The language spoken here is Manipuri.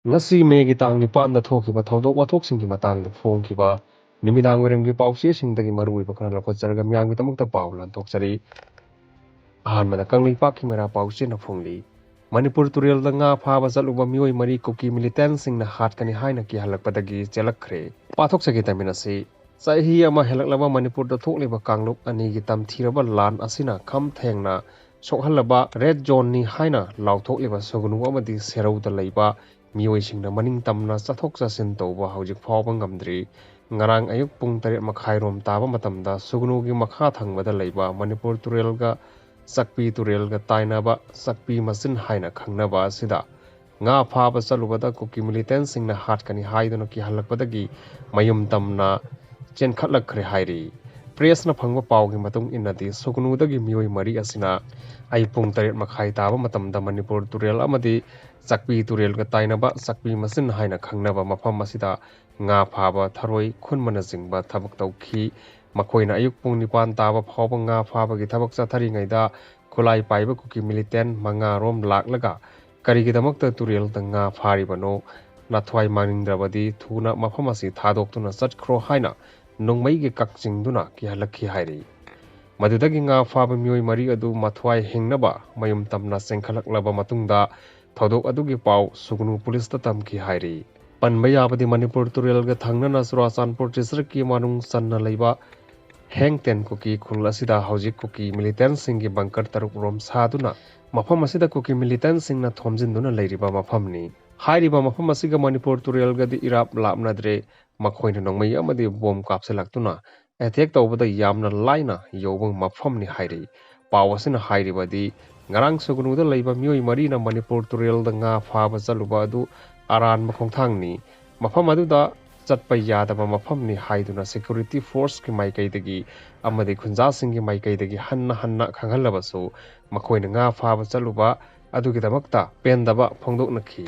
ꯉꯁꯤ ꯃꯦꯒꯤ ꯇꯥꯡ 9ꯗ ꯊꯣꯛꯈꯤꯕ ꯊꯧꯗꯣꯛ ꯋꯥꯊꯣꯛꯁꯤꯡꯒꯤ ꯃꯇꯥꯡꯗ ꯐꯣꯡꯈꯤꯕ ꯅꯨꯃꯤꯗꯥꯡꯋꯥꯏꯔꯝꯒꯤ ꯄꯥꯎꯆꯦꯁꯤꯡꯗꯒꯤ ꯃꯔꯨꯑꯣꯏꯕ ꯈꯔ ꯂꯧꯈꯠꯆꯔꯒ ꯃꯤꯌꯥꯝꯒꯤꯗꯃꯛꯇ ꯄꯥꯎ ꯂꯥꯟꯊꯣꯛꯆꯔꯤ꯫ ꯑꯍꯥꯟꯕꯗ ꯀꯪꯂꯩꯄꯥꯛꯀꯤ ꯃꯩꯔꯥ ꯄꯥꯎꯆꯦꯅ ꯐꯣꯡꯂꯤ꯫ ꯃꯅꯤꯄꯨꯔ ꯇꯨꯔꯦꯜꯗ ꯉꯥ ꯐꯥꯕ ꯆꯠꯂꯨꯕ ꯃꯤꯑꯣꯏ 4 ꯀꯨꯀꯤ ꯃꯤꯂꯤꯇꯦꯟꯠꯁꯤꯡꯅ ꯍꯥꯠꯀꯅꯤ ꯍꯥꯏꯅ ꯀꯤꯍꯜꯂꯛꯄꯗꯒꯤ ꯆꯦꯜꯂꯛꯈ꯭रे꯫ ꯄꯥꯊꯣꯛꯆꯒꯦ ꯇꯥꯃꯤꯟꯅꯁꯤ꯫ ꯆꯍꯤ ꯑꯃ ꯍꯦꯜꯂꯛꯂꯕ ꯃꯅꯤꯄꯨꯔꯗ ꯊꯣꯛꯂꯤꯕ ꯀꯥꯡꯂꯨꯞ ꯑꯅꯤꯒꯤ ꯇꯝꯊꯤꯔꯕ ꯂꯥꯟ ꯑꯁꯤꯅ ꯈꯝ ꯊꯦꯡꯅ ꯁꯣꯛꯍꯜꯂꯕ ꯔꯦꯗ ꯖꯣꯟꯅꯤ ꯍꯥꯏꯅ ꯂꯥꯎꯊꯣꯛꯂꯤꯕ ꯁꯨꯒꯅꯨ ꯑꯃꯗꯤ ꯁꯦꯔꯧꯗ ꯂꯩꯕ ꯃꯤꯑꯣꯏꯁꯤꯡꯅ ꯃꯅꯤꯡ ꯇꯝꯅ ꯆꯠꯊꯣꯛ ꯆꯠꯁꯤꯟ ꯇꯧꯕ ꯍꯧꯖꯤꯛ ꯐꯥꯎꯕ ꯉꯝꯗ꯭ꯔꯤ꯫ ꯉꯔꯥꯡ ꯑꯌꯨꯛ ꯄꯨꯡ 8:30 ꯇꯥꯕ ꯃꯇꯝꯗ ꯁꯨꯒꯅꯨꯒꯤ ꯃꯈꯥ ꯊꯪꯕꯗ ꯂꯩꯕ ꯃꯅꯤꯄꯨꯔ ꯇꯨꯔꯦꯜꯒ ꯆꯛꯄꯤ ꯇꯨꯔꯦꯜꯒ ꯇꯥꯏꯅꯕ ꯆꯛꯄꯤ ꯃꯆꯤꯟ ꯍꯥꯏꯅ ꯈꯪꯅꯕ ꯑꯁꯤꯗ ꯉꯥ ꯐꯥꯕ ꯆꯠꯂꯨꯕꯗ ꯀꯨꯀꯤ ꯃꯤꯂꯤꯇꯦꯟꯠꯁꯤꯡꯅ ꯍꯥꯠꯀꯅꯤ ꯍꯥꯏꯗꯨꯅ ꯀꯤꯍꯜꯂꯛꯄꯗꯒꯤ ꯃꯌꯨꯝ ꯇꯝꯅ ꯆꯦꯟꯈꯠꯂꯛꯈ꯭रे ꯍꯥꯏꯔꯤ꯫ ꯄ꯭ꯔꯦꯁꯅ ꯐꯪꯕ ꯄꯥꯎꯒꯤ ꯃꯇꯨꯡ ꯏꯟꯅꯗꯤ ꯁꯨꯒꯅꯨꯗꯒꯤ ꯃꯤꯑꯣꯏ 4 ꯑꯁꯤꯅ ꯑꯌꯨꯛ ꯄꯨꯡ 8:30 ꯇꯥꯕ ꯃꯇꯝꯗ ꯃꯅꯤꯄꯨꯔ ꯇꯨꯔꯦꯜ ꯑꯃꯗꯤ ꯆꯛꯄꯤ ꯇꯨꯔꯦꯜꯒ ꯇꯥꯏꯅꯕ ꯆꯛꯄꯤ ꯃꯆꯤꯟ ꯍꯥꯏꯅ ꯈꯪꯅꯕ ꯃꯐꯝ ꯑꯁꯤꯗ ꯉꯥ ꯐꯥꯕ, ꯊꯔꯣꯏ ꯈꯨꯟꯕꯅꯆꯤꯡꯕ ꯊꯕꯛ ꯇꯧꯈꯤ꯫ ꯃꯈꯣꯏꯅ ꯑꯌꯨꯛ ꯄꯨꯡ 9 ꯇꯥꯕ ꯐꯥꯎꯕ ꯉꯥ ꯐꯥꯕꯒꯤ ꯊꯕꯛ ꯆꯠꯊꯔꯤꯉꯩꯗ ꯈꯨꯠꯂꯥꯏ ꯄꯥꯏꯕ ꯀꯨꯀꯤ ꯃꯤꯂꯤꯇꯦꯟꯠ 5 ꯔꯣꯝ ꯂꯥꯛꯂꯒ ꯀꯔꯤꯒꯤꯗꯃꯛꯇ ꯇꯨꯔꯦꯜꯗ ꯉꯥ ꯐꯥꯔꯤꯕꯅꯣ, ꯅꯊ꯭ꯋꯥꯏ ꯃꯥꯡꯅꯤꯡꯗ꯭ꯔꯕꯗꯤ ꯊꯨꯅ ꯃꯐꯝ ꯑꯁꯤ ꯊꯥꯗꯣꯛꯇꯨꯅ ꯆꯠꯈ꯭ꯔꯣ ꯍꯥꯏꯅ ꯅꯣꯡꯃꯩꯒꯤ ꯀꯛꯆꯤꯡꯗꯨꯅ ꯀꯤꯍꯜꯂꯛꯈꯤ ꯍꯥꯏꯔꯤ꯫ ꯃꯗꯨꯗꯒꯤ ꯉꯥ ꯐꯥꯕ ꯃꯤꯑꯣꯏ 4 ꯑꯗꯨ ꯃꯊ꯭ꯋꯥꯏ ꯍꯤꯡꯅꯕ ꯃꯌꯨꯝ ꯇꯝꯅ ꯆꯦꯟꯈꯠꯂꯛꯂꯕ ꯃꯇꯨꯡꯗ ꯊꯧꯗꯣꯛ ꯑꯗꯨꯒꯤ ꯄꯥꯎ ꯁꯨꯒꯅꯨ ꯄꯨꯂꯤꯁꯇ ꯇꯝꯈꯤ ꯍꯥꯏꯔꯤ꯫ ꯄꯟꯕ ꯌꯥꯕꯗꯤ ꯃꯅꯤꯄꯨꯔ ꯇꯨꯔꯦꯜꯒ ꯊꯪꯅꯅ ꯆꯨꯔꯥꯆꯥꯟꯄꯨꯔ ꯗꯤꯁꯇ꯭ꯔꯤꯛꯀꯤ ꯃꯅꯨꯡ ꯆꯟꯅ ꯂꯩꯕ ꯍꯦꯡꯇꯦꯟ ꯀꯨꯀꯤ ꯈꯨꯜ ꯑꯁꯤꯗ ꯍꯧꯖꯤꯛ ꯀꯨꯀꯤ ꯃꯤꯂꯤꯇꯦꯟꯠꯁꯤꯡꯒꯤ ꯕꯪꯀꯔ 6 ꯔꯣꯝ ꯁꯥꯗꯨꯅ ꯃꯐꯝ ꯑꯁꯤꯗ ꯀꯨꯀꯤ ꯃꯤꯂꯤꯇꯦꯟꯠꯁꯤꯡꯅ ꯊꯣꯝꯖꯤꯟꯗꯨꯅ ꯂꯩꯔꯤꯕ ꯃꯐꯝꯅꯤ꯫ ꯍꯥꯏꯔꯤꯕ ꯃꯐꯝ ꯑꯁꯤꯒ ꯃꯅꯤꯄꯨꯔ ꯇꯨꯔꯦꯜꯒꯗꯤ ꯏꯔꯥꯞ ꯂꯥꯞꯅꯗ꯭ꯔꯦ꯫ ꯃꯈꯣꯏꯅ ꯅꯣꯡꯃꯩ ꯑꯃꯗꯤ ꯕꯣꯝ ꯀꯥꯞꯁꯤꯜꯂꯛꯇꯨꯅ ꯑꯦꯇꯦꯛ ꯇꯧꯕꯗ ꯌꯥꯝꯅ ꯂꯥꯏꯅ ꯌꯧꯕ ꯃꯐꯝꯅꯤ ꯍꯥꯏꯔꯤ꯫ ꯄꯥꯎ ꯑꯁꯤꯅ ꯍꯥꯏꯔꯤꯕꯗꯤ ꯉꯔꯥꯡ ꯁꯨꯒꯅꯨꯗ ꯂꯩꯕ ꯃꯤꯑꯣꯏ 4ꯅ ꯃꯅꯤꯄꯨꯔ ꯇꯨꯔꯦꯜꯗ ꯉꯥ ꯐꯥꯕ ꯆꯠꯂꯨꯕ ꯑꯗꯨ ꯑꯔꯥꯟꯕ ꯈꯣꯡꯊꯥꯡꯅꯤ, ꯃꯐꯝ ꯑꯗꯨꯗ ꯆꯠꯄ ꯌꯥꯗꯕ ꯃꯐꯝꯅꯤ ꯍꯥꯏꯗꯨꯅ ꯁꯦꯀ꯭ꯌꯨꯔꯤꯇꯤ ꯐꯣꯔꯁꯀꯤ ꯃꯥꯏꯀꯩꯗꯒꯤ ꯑꯃꯗꯤ ꯈꯨꯟꯖꯥꯁꯤꯡꯒꯤ ꯃꯥꯏꯀꯩꯗꯒꯤ ꯍꯟꯅ ꯍꯟꯅ ꯈꯪꯍꯜꯂꯕꯁꯨ ꯃꯈꯣꯏꯅ ꯉꯥ ꯐꯥꯕ ꯆꯠꯂꯨꯕ ꯑꯗꯨꯒꯤꯗꯃꯛꯇ ꯄꯦꯟꯗꯕ ꯐꯣꯡꯗꯣꯛꯅꯈꯤ꯫